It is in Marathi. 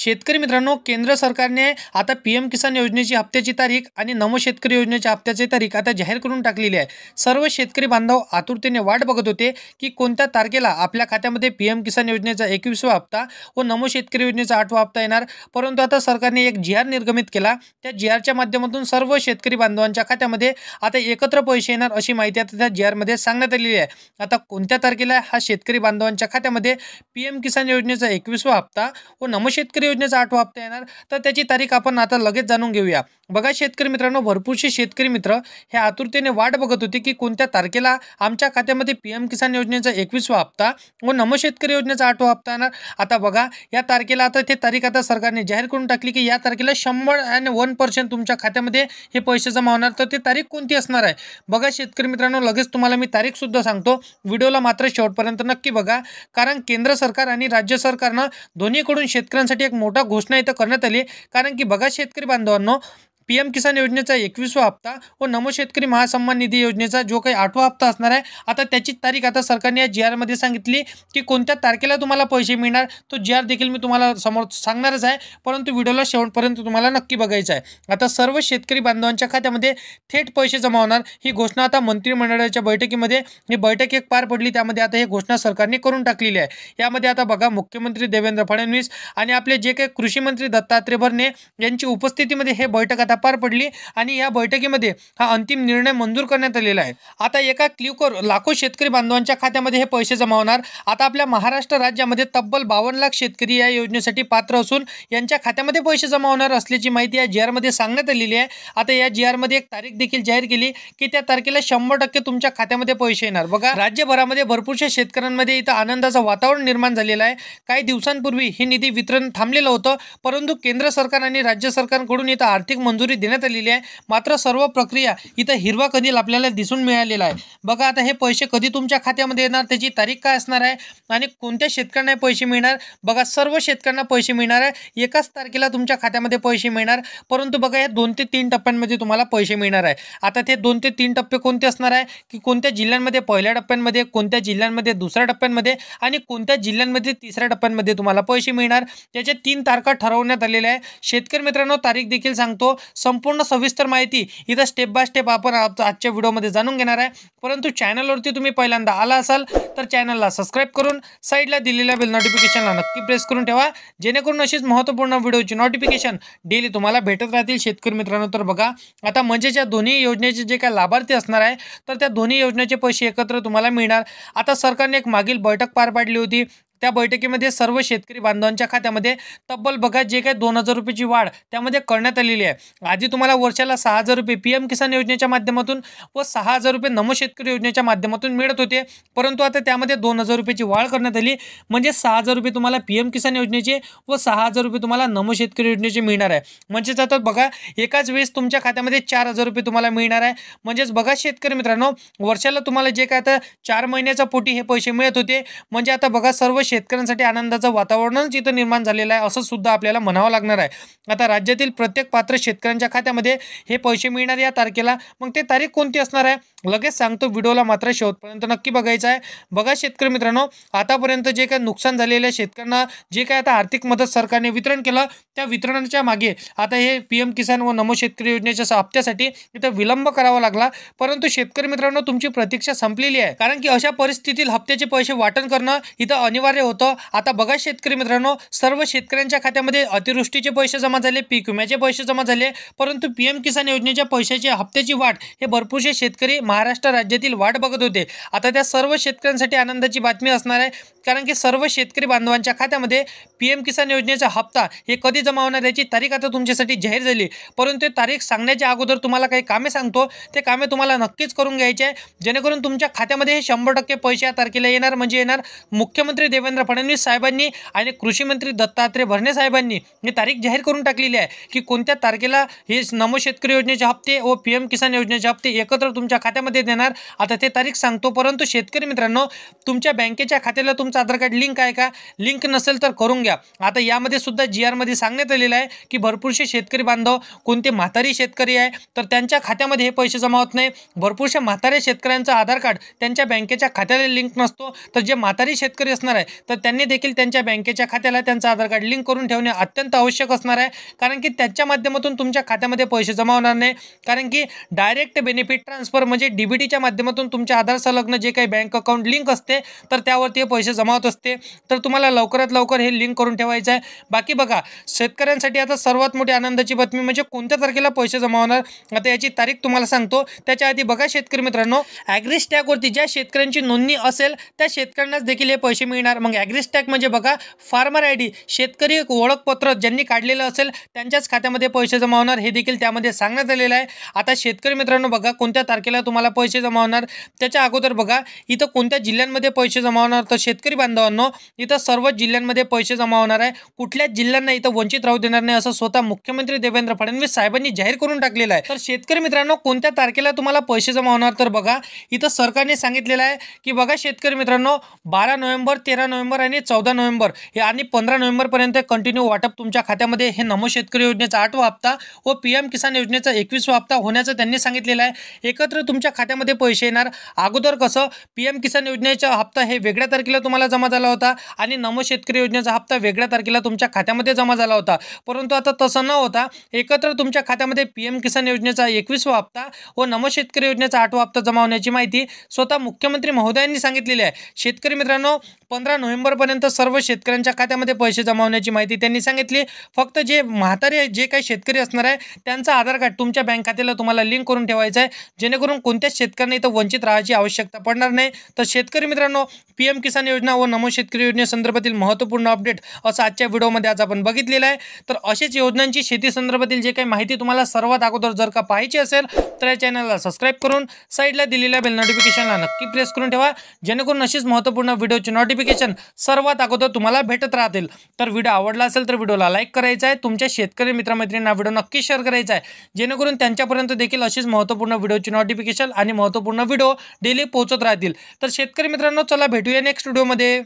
शेतकरी मित्रांनो, केंद्र सरकारने आता पीएम किसान योजनेची हप्त्याची तारीख आणि नमो शेतकरी योजनेच्या हप्त्याची तारीख आता जाहीर करून टाकलेली आहे। सर्व शेतकरी बांधव आतुरतेने वाट बघत होते की कोणत्या तारखेला आपल्या खात्यामध्ये पीएम किसान योजनेचा 21वा हप्ता व नमो शेतकरी योजनेचा 8वा हप्ता येणार। परंतु आता सरकारने एक जी आर निर्गमित केला। त्या जी आरच्या माध्यमातून सर्व शेतकरी बांधवांच्या खात्यामध्ये आता एकत्र पैसे येणार अशी माहिती आता त्या जी आरमध्ये सांगण्यात आलेली आहे। आता कोणत्या तारखेला हा शेतकरी बांधवांच्या खात्यामध्ये पीएम किसान योजनेचा 21वा हप्ता व नमो शेतकरी योजनेचा 8वा हप्ता येणार, तर त्याची तारीख आपण आता लगेच जाणून घेऊया। बघा शेतकरी मित्रांनो, भरपूरसे शेतकरी मित्र हे आतुरतेने वाट बघत होते की कोणत्या तारखेला आमच्या खात्यामध्ये पीएम किसान योजनेचा 21वा हप्ता व नमो शेतकरी योजनेचा 8वा हप्ता येणार। आता बघा या तारखेला आता ते तारीख आता सरकारने जाहीर करून टाकली की या तारखेला 100% तुमच्या खात्यामध्ये हे पैसे जमा होणार। तर ती तारीख कोणती असणार आहे बघा शेतकरी मित्रांनो, लगेच तुम्हाला मी तारीख सुद्धा सांगतो। व्हिडिओला मात्र शेवटपर्यंत नक्की बघा, कारण केंद्र सरकार आणि राज्य सरकारनं दोन्हीकडून शेतकऱ्यांसाठी एक मोठा घोषणा इथं करण्यात आली। कारण की बघा शेतकरी बांधवांनो, पीएम किसान योजनेचा 21वा हप्ता व नमो शेतकरी महासन्मान निधी योजनेचा जो काही 8वा हप्ता असणार आहे, आता त्याची तारीख आता सरकारने या जी आर मध्ये सांगितली की कोणत्या तारखेला तुम्हाला पैसे मिळणार। तो जी आर देखील मी तुम्हाला समोर सांगणारच आहे, परंतु व्हिडिओला शेवटपर्यंत तुम्हाला नक्की बघायचं आहे। आता सर्व शेतकरी बांधवांच्या खात्यामध्ये थेट पैसे जमा होणार ही घोषणा आता मंत्रिमंडळाच्या बैठकीमध्ये ही बैठक एक पार पडली, त्यामध्ये आता ही घोषणा सरकारने करून टाकलेली आहे। यामध्ये आता बघा मुख्यमंत्री देवेंद्र फडणवीस आणि आपले जे काही कृषी मंत्री दत्तात्रय भरणे यांची उपस्थितीमध्ये हे बैठक आता पार पडली आणि या बैठकीमध्ये हा अंतिम निर्णय मंजूर करण्यात आलेला आहे। आता एका क्लिकवर लाखो शेतकरी बांधवांच्या खात्यामध्ये हे पैसे जमा होणार। आता आपल्या महाराष्ट्र राज्यामध्ये तब्बल 52 लाख शेतकरी या योजनेसाठी पात्र असून यांच्या खात्यामध्ये पैसे जमा होणार असल्याची माहिती या जी आर मध्ये सांगण्यात आलेली आहे। आता या जी आर मध्ये एक तारीख देखील जाहीर केली की त्या तारखेला 100% तुमच्या खात्यामध्ये पैसे येणार। बघा राज्यभरामध्ये भरपूरशा शेतकऱ्यांमध्ये इथं आनंदाचं वातावरण निर्माण झालेलं आहे। काही दिवसांपूर्वी हे निधी वितरण थांबलेलं होतं, परंतु केंद्र सरकार आणि राज्य सरकारकडून इथं आर्थिक मंजुरी देण्यात आलेली आहे। मात्र सर्व प्रक्रिया इथं हिरवा कंदील आपल्याला दिसून मिळालेला आहे। बघा आता हे पैसे कधी तुमच्या खात्यामध्ये येणार, त्याची तारीख काय असणार आहे आणि कोणत्या शेतकऱ्यांना पैसे मिळणार। बघा सर्व शेतकऱ्यांना पैसे मिळणार आहे, एकाच तारखेला तुमच्या खात्यामध्ये पैसे मिळणार। परंतु बघा या 2 ते 3 टप्प्यांमध्ये तुम्हाला पैसे मिळणार आहे। आता ते 2 ते 3 टप्पे कोणते असणार आहे की कोणत्या जिल्ह्यांमध्ये पहिल्या टप्प्यांमध्ये, कोणत्या जिल्ह्यांमध्ये दुसऱ्या टप्प्यांमध्ये आणि कोणत्या जिल्ह्यांमध्ये तिसऱ्या टप्प्यांमध्ये तुम्हाला पैसे मिळणार, याच्या 3 तारखा ठरवण्यात आलेल्या आहे। शेतकरी मित्रांनो, तारीख देखील सांगतो, संपूर्ण सविस्तर माहिती इथं स्टेप बाय स्टेप आपण आजच्या व्हिडिओमध्ये जाणून घेणार आहे। परंतु चॅनलवरती तुम्ही पहिल्यांदा आला असाल तर चॅनलला सबस्क्राइब करून साईडला दिलेल्या बेल नोटिफिकेशनला नक्की प्रेस करून ठेवा, जेणेकरून अशीच महत्त्वपूर्ण व्हिडिओची नोटिफिकेशन डेली तुम्हाला भेटत राहतील शेतकरी मित्रांनो। तर बघा आता म्हणजे ज्या दोन्ही योजनेचे जे काही लाभार्थी असणार आहे तर त्या दोन्ही योजनेचे पैसे एकत्र तुम्हाला मिळणार। आता सरकारने एक मागील बैठक पार पाडली होती, त्या बैठकीमध्ये सर्व शेतकरी बांधवांच्या खात्यामध्ये तब्बल बघा जे काही 2000 रुपयाची वाढ त्यामध्ये करण्यात आलेली आहे। आधी तुम्हाला वर्षाला 6000 रुपये पीएम किसान योजनेच्या माध्यमातून व 6000 रुपये नमो शेतकरी योजनेच्या माध्यमातून मिळत होते, परंतु आता त्यामध्ये 2000 रुपयाची वाढ करण्यात आली, म्हणजे 6000 रुपये तुम्हाला पीएम किसान योजनेचे व 6000 रुपये तुम्हाला नमो शेतकरी योजनेचे मिळणार आहे। म्हणजेच आता बघा एकाच वेळेस तुमच्या खात्यामध्ये 4000 रुपये तुम्हाला मिळणार आहे। म्हणजेच बघा शेतकरी मित्रांनो, वर्षाला तुम्हाला जे काय आता 4 महिन्याचा पोटी हे पैसे मिळत होते, म्हणजे आता बघा सर्व शेतकऱ्यांसाठी आनंदाचं वातावरणच इथं निर्माण झालेलं आहे असं सुद्धा आपल्याला म्हणावं लागणार आहे। आता राज्यातील प्रत्येक पात्र शेतकऱ्यांच्या खात्यामध्ये हे पैसे मिळणार या तारखेला, मग ते तारीख कोणती असणार आहे लगेच सांगतो, व्हिडिओला मात्र शेवटपर्यंत नक्की बघायचं आहे। बघा शेतकरी मित्रांनो, आतापर्यंत जे काही नुकसान झालेल्या शेतकऱ्यांना जे काय आता आर्थिक मदत सरकारने वितरण केलं, त्या वितरणाच्या मागे आता हे पीएम किसान व नमो शेतकरी योजनेच्या हप्त्यासाठी इथं विलंब करावा लागला। परंतु शेतकरी मित्रांनो, तुमची प्रतीक्षा संपलेली आहे, कारण की अशा परिस्थितीत हप्त्याचे पैसे वाटप करणं इथं अनिवार्य होतं। आता बघा शेतकरी मित्रांनो, सर्व शेतकऱ्यांच्या खात्यामध्ये अतिवृष्टीचे पैसे जमा झाले, पीक विम्याचे पैसे जमा झाले, परंतु पीएम किसान योजनेच्या पैशाची हप्त्याची वाढ हे भरपूरसे शेतकरी महाराष्ट्र राज्यातील वाट बघत होते। आता त्या सर्व शेतकऱ्यांसाठी आनंदाची बातमी असणार आहे, कारण की सर्व शेतकरी बांधवांच्या खात्यामध्ये पीएम किसान योजनेचा हप्ता हे कधी जमा होणार याची तारीख आता तुमच्यासाठी जाहीर झाली। परंतु तारीख सांगण्याच्या अगोदर तुम्हाला काही कामे सांगतो, ते कामे तुम्हाला नक्कीच करून घ्यायचे आहे, जेणेकरून तुमच्या खात्यामध्ये हे 100% पैसे या तारखेला येणार। म्हणजे येणार मुख्यमंत्री देवेंद्र फडणवीस साहेबांनी आणि कृषी मंत्री दत्तात्रय भरणे साहेबांनी ही तारीख जाहीर करून टाकलेली आहे की कोणत्या तारखेला हे नमो शेतकरी योजनेचे हप्ते व पीएम किसान योजनेचे हप्ते एकत्र तुमच्या खात्यामध्ये खात्यामध्ये देणार, आता ते तारीख सांगतो. परंतु शेतकरी मित्रांनो, तुमच्या बँकेच्या खात्याला तुमचं आधार कार्ड लिंक आहे का? लिंक नसेल तर करून घ्या. आता यामध्ये सुद्धा GR मध्ये सांगण्यात आलेलं आहे की भरपूरसे शेतकरी बांधव, कोणते म्हातारी शेतकरी आहे तर त्यांच्या खात्यामध्ये हे पैसे जमा होत नाही. भरपूरशा म्हाताऱ्या शेतकऱ्यांचं आधार कार्ड त्यांच्या बँकेच्या खात्याला लिंक नसतो. तर जे म्हातारी शेतकरी असणार आहे तर त्यांनी देखील त्यांच्या बँकेच्या खात्याला त्यांचं आधार कार्ड लिंक करून ठेवणे अत्यंत आवश्यक असणार आहे. कारण की त्याच्या माध्यमातून तुमच्या खात्यामध्ये पैसे जमा होणार नाही. कारण की डायरेक्ट बेनिफिट ट्रान्सफर म्हणजे DBTच्या माध्यमातून तुमच्या आधार संलग्न जे काही बँक अकाउंट लिंक असते तर त्यावरती पैसे जमा होत असते. तर तुम्हाला लवकरात लवकर हे लिंक करून ठेवायचं आहे. बाकी बघा, शेतकऱ्यांसाठी आता सर्वात मोठी आनंदाची बातमी म्हणजे कोणत्या तारखेला पैसे जमा होणार, आता याची तारीख तुम्हाला सांगतो. त्याच्या आधी बघा शेतकरी मित्रांनो, ॲग्रीस्टॅकवरती ज्या शेतकऱ्यांची नोंदणी असेल त्या शेतकऱ्यांनाच देखील हे पैसे मिळणार. मग ॲग्रीस्टॅक म्हणजे बघा फार्मर ID, शेतकरी ओळखपत्र ज्यांनी काढलेलं असेल त्यांच्याच खात्यामध्ये पैसे जमा होणार, हे देखील त्यामध्ये सांगण्यात आलेलं आहे. आता शेतकरी मित्रांनो बघा, कोणत्या तारखेला तुम्हाला पैसे जमा होणार त्याच्या अगोदर बघा इथं कोणत्या जिल्ह्यांमध्ये पैसे जमा होणार. तर शेतकरी बांधवांनो, इथं सर्व जिल्ह्यांमध्ये पैसे जमा होणार आहे. कुठल्याच जिल्ह्यांना इथं वंचित राहू देणार नाही असं स्वतः मुख्यमंत्री देवेंद्र फडणवीस साहेबांनी जाहीर करून टाकलेलं आहे. तर शेतकरी मित्रांनो, कोणत्या तारखेला तुम्हाला पैसे जमा होणार तर बघा इथं सरकारने सांगितलेलं आहे की बघा शेतकरी मित्रांनो, 12 नोव्हेंबर, 13 नोव्हेंबर आणि 14 नोव्हेंबर हे आणि 15 नोव्हेंबरपर्यंत कंटिन्यू वाटप तुमच्या खात्यामध्ये हे नमो शेतकरी योजनेचा 8वा हप्ता व PM किसान योजनेचा 21वा हप्ता होण्याचं त्यांनी सांगितलेलं आहे. एकत्र तुमच्या खात्यामध्ये पैसे येणार. अगोदर कसं PM किसान योजनेचा हप्ता हे वेगळ्या तारखेला तुम्हाला जमा झाला होता आणि नमो शेतकरी योजनेचा हप्ता वेगळ्या तारखेला तुमच्या खात्यामध्ये जमा झाला होता. परंतु आता तसं न होता एकत्र तुमच्या खात्यामध्ये PM किसान योजनेचा 21वा हप्ता व नमो शेतकरी योजनेचा 8वा हप्ता जमा होण्याची माहिती स्वतः मुख्यमंत्री महोदयांनी सांगितलेली आहे. शेतकरी मित्रांनो, 15 नोव्हेंबरपर्यंत सर्व शेतकऱ्यांच्या खात्यामध्ये पैसे जमा होण्याची माहिती त्यांनी सांगितली. फक्त जे म्हातारे जे काही शेतकरी असणार आहे त्यांचं आधार कार्ड तुमच्या बँक खात्याला तुम्हाला लिंक करून ठेवायचं आहे, जेणेकरून कोणत्याच शेतकऱ्यांना इथं वंचित राहायची आवश्यकता पडणार नाही. तर शेतकरी मित्रांनो, PM किसान योजना व नमो शेतकरी योजनेसंदर्भातील महत्त्वपूर्ण अपडेट असं आजच्या व्हिडिओमध्ये आज आपण बघितलेलं आहे. तर असेच योजनांची शेती संदर्भातील जे काही माहिती तुम्हाला सर्वात अगोदर जर का पाहायची असेल तर या चॅनलला सबस्क्राईब करून साईडला दिलेल्या बेल नोटिफिकेशनला नक्की प्रेस करून ठेवा, जेणेकरून अशीच महत्त्वपूर्ण व्हिडिओची नोटिफिकेशन सर्वात अगोदर तुम्हाला भेटत राहतील. तर व्हिडिओ आवडला असेल तर व्हिडिओला लाईक करायचा आहे, तुमच्या शेतकरी मित्रमैत्रिणींना व्हिडिओ नक्की शेअर करायचा आहे, जेणेकरून त्यांच्यापर्यंत देखील अशीच महत्त्वपूर्ण व्हिडिओची नोटिफिकेशन आणि महत्त्वपूर्ण व्हिडिओ डेली पोहोचत राहतील. तर शेतकरी मित्रांनो, चला भेटूया नेक्स्ट व्हिडिओमध्ये.